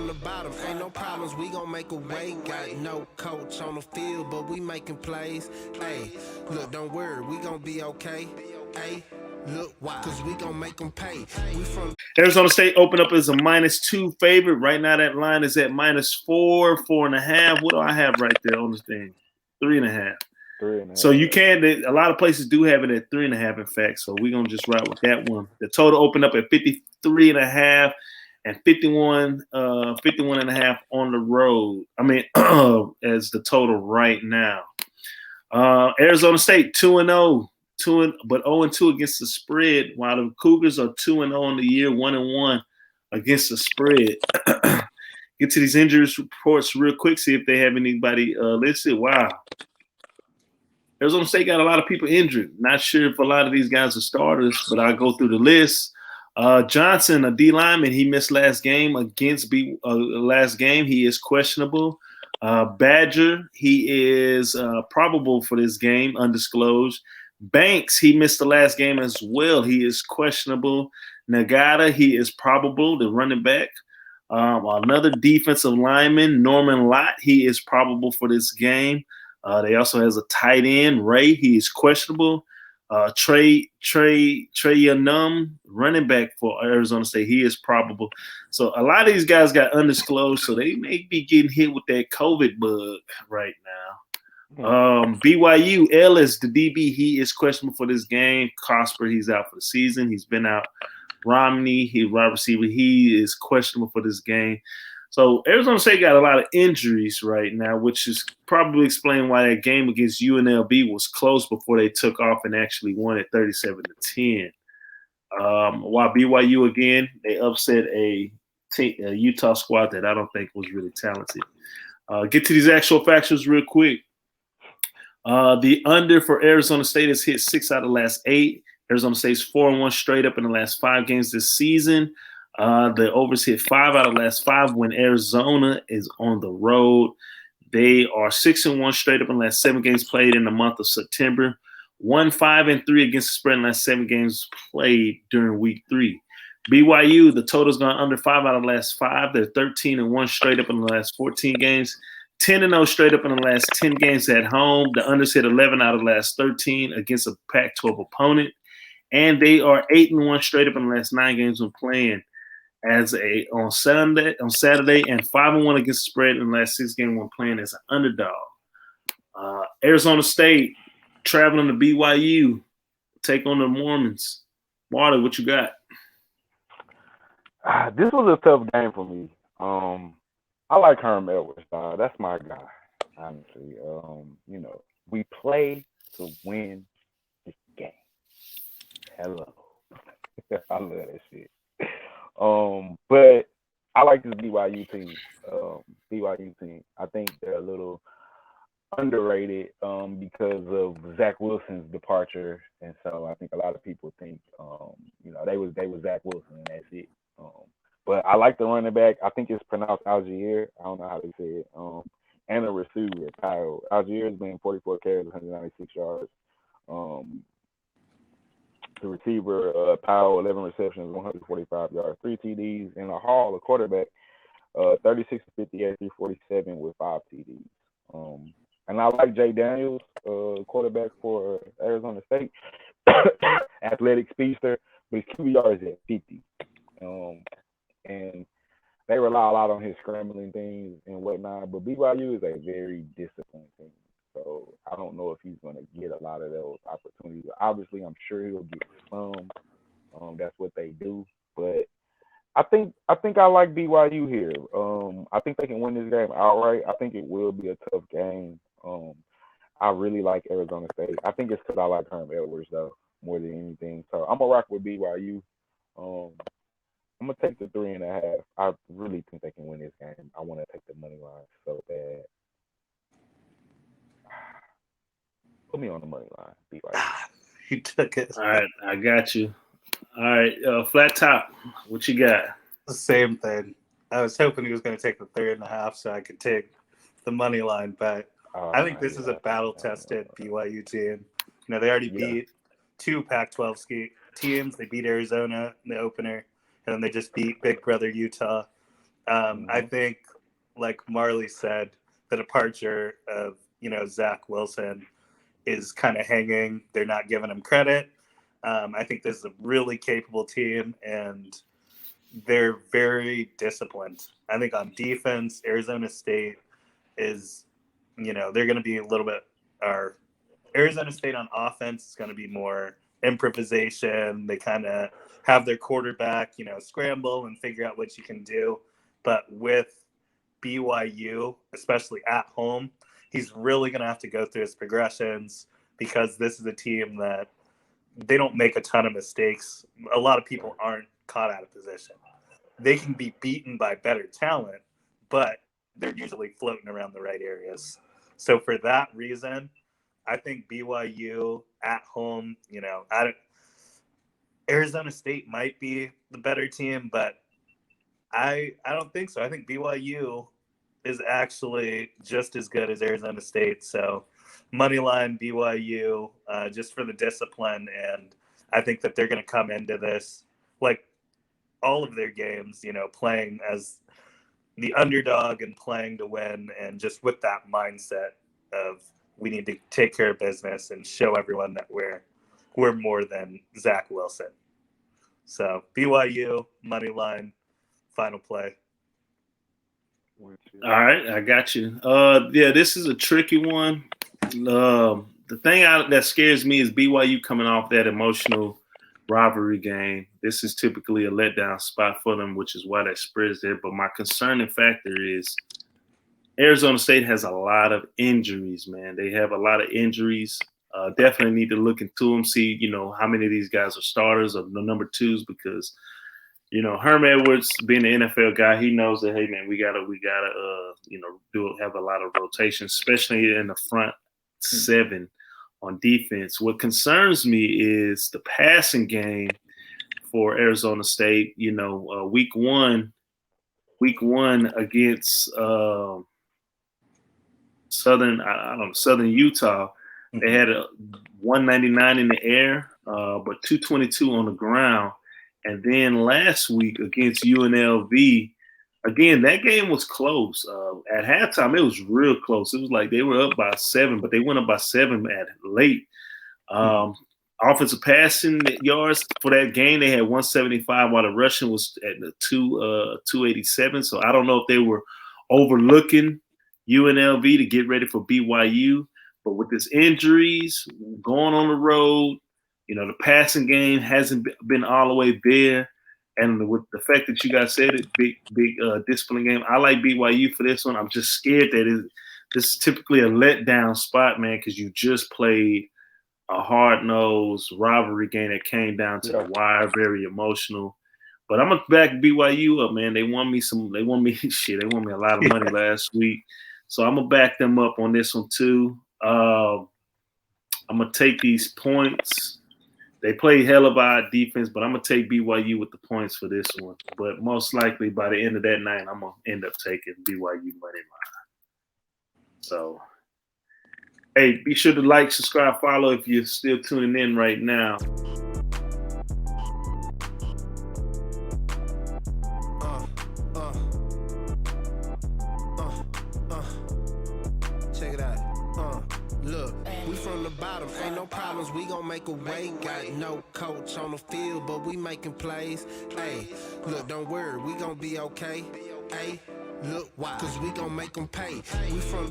from the bottom. Ain't no problems, we gon' make a way. Got no coach on the field, but we making plays. Hey, look, don't worry, we gon' be okay. Hey, look, why? Cause we gon' make them pay. We from Arizona State opened up as a -2 favorite. Right now, that line is at -4, 4.5. What do I have right there on this thing? 3.5. 3.5. So you can. A lot of places do have it at 3.5. In fact, so we're gonna just ride with that one. The total opened up at 53.5 and 51.5 on the road. I mean, as the total right now. Arizona State 2-0. But 0-2 against the spread, while the Cougars are 2-0 on the year, 1-1 against the spread. Get to these injuries reports real quick, see if they have anybody listed. Wow. Arizona State got a lot of people injured. Not sure if a lot of these guys are starters, but I'll go through the list. Johnson, a D lineman, he missed last game against last game. He is questionable. Badger, he is probable for this game, undisclosed. Banks, he missed the last game as well. He is questionable. Nagata, he is probable, the running back. Another defensive lineman, Norman Lott, he is probable for this game. They also has a tight end, Ray, he is questionable. Trey Yanum, running back for Arizona State, he is probable. So a lot of these guys got undisclosed, so they may be getting hit with that COVID bug right now. BYU, Ellis, the DB, he is questionable for this game. Cosper, he's out for the season. He's been out. Romney, he wide receiver, he is questionable for this game. So Arizona State got a lot of injuries right now, which is probably explain why that game against UNLV was close before they took off and actually won at 37-10. While BYU, again, they upset a Utah squad that I don't think was really talented. Get to these actual factors real quick. The under for Arizona State has hit 6 out of the last 8. Arizona State's 4-1 straight up in the last 5 games this season. The overs hit 5 out of the last 5 when Arizona is on the road. They are 6-1 straight up in the last 7 games played in the month of September. 1-5-3 against the spread in the last 7 games played during week 3. BYU, the total's gone under 5 out of the last 5. They're 13-1 straight up in the last 14 games. 10-0 straight up in the last 10 games at home. The unders hit 11 out of the last 13 against a Pac-12 opponent. And they are 8-1 straight up in the last 9 games when playing on Saturday, and 5-1 against the spread in the last 6 games when playing as an underdog. Arizona State traveling to BYU, take on the Mormons. Marley, what you got? This was a tough game for me. I like Herm Edwards. That's my guy, honestly. We play to win this game. Hello. I love that shit. But I like this BYU team. I think they're a little underrated because of Zach Wilson's departure, and so I think a lot of people think they was Zach Wilson and that's it. But I like the running back. I think it's pronounced Algier. I don't know how they say it. And the receiver, Kyle. Algier has been 44 carries, 196 yards. The receiver, Powell, 11 receptions, 145 yards, 3 TDs, and a Hall, a quarterback, 36 to 58, 347 with 5 TDs. And I like Jay Daniels, quarterback for Arizona State, athletic speedster, but his QBR is at 50. And they rely a lot on his scrambling things and whatnot, but BYU is a very disciplined team. So I don't know if he's going to get a lot of those opportunities. Obviously, I'm sure he'll get some. That's what they do. But I think I like BYU here. I think they can win this game outright. I think it will be a tough game. I really like Arizona State. I think it's because I like Herm Edwards, though, more than anything. So I'm going to rock with BYU. I'm going to take the 3.5. I really think they can win this game. I want to take the money line so bad. Put me on the money line, BYU. You took it. All right, I got you. All right, Flat Top, what you got? The same thing. I was hoping he was going to take the 3.5 so I could take the money line bet. I think this is a battle-tested BYU team. They already beat 2 Pac-12 teams. They beat Arizona in the opener, and then they just beat Big Brother Utah. I think, like Marley said, the departure of, Zach Wilson is kind of hanging. They're not giving him credit. I think this is a really capable team, and they're very disciplined. I think on defense, Arizona State is, they're going to be a little bit, or Arizona State on offense is going to be more improvisation. They kind of have their quarterback, scramble and figure out what you can do. But with BYU, especially at home, he's really going to have to go through his progressions, because this is a team that they don't make a ton of mistakes. A lot of people aren't caught out of position. They can be beaten by better talent, but they're usually floating around the right areas. So for that reason, I think BYU at home, Arizona State might be the better team, but I don't think so. I think BYU is actually just as good as Arizona State. So moneyline BYU, just for the discipline, and I think that they're going to come into this like all of their games, playing as the underdog and playing to win, and just with that mindset of we need to take care of business and show everyone that we're more than Zach Wilson. So BYU moneyline, final play. All right, I got you. Yeah, this is a tricky one. The thing that scares me is BYU coming off that emotional rivalry game. This is typically a letdown spot for them, which is why that spread's there. But my concerning factor is Arizona State has a lot of injuries, man. They have a lot of injuries. Definitely need to look into them, see, how many of these guys are starters or the number twos, because Herm Edwards, being an NFL guy, he knows that, hey man, we gotta have a lot of rotation, especially in the front seven on defense. What concerns me is the passing game for Arizona State. Week one against Southern Utah, they had a 199 in the air, but 222 on the ground. And then last week against UNLV, again, that game was close. At halftime, it was real close. It was like they were up by 7, but they went up by 7 at late. Offensive passing yards for that game, they had 175, while the rushing was at the 287. So I don't know if they were overlooking UNLV to get ready for BYU. But with this injuries, going on the road, the passing game hasn't been all the way there. And with the fact that you guys said it, big discipline game, I like BYU for this one. I'm just scared that this is typically a letdown spot, man, because you just played a hard-nosed rivalry game that came down to the wire, very emotional. But I'm gonna back BYU up, man. They won me a lot of money last week, so I'm gonna back them up on this one too. I'm gonna take these points. They play hell of a defense, but I'm going to take BYU with the points for this one. But most likely by the end of that night, I'm going to end up taking BYU money line. So, hey, be sure to like, subscribe, follow if you're still tuning in right now. Check it out. Look, we from the bottom, ain't no problems, we gon' make a way. Got no coach on the field, but we making plays. Hey, look, don't worry, we gon' be okay. Hey, look, why? Cause we gon' make them pay. We from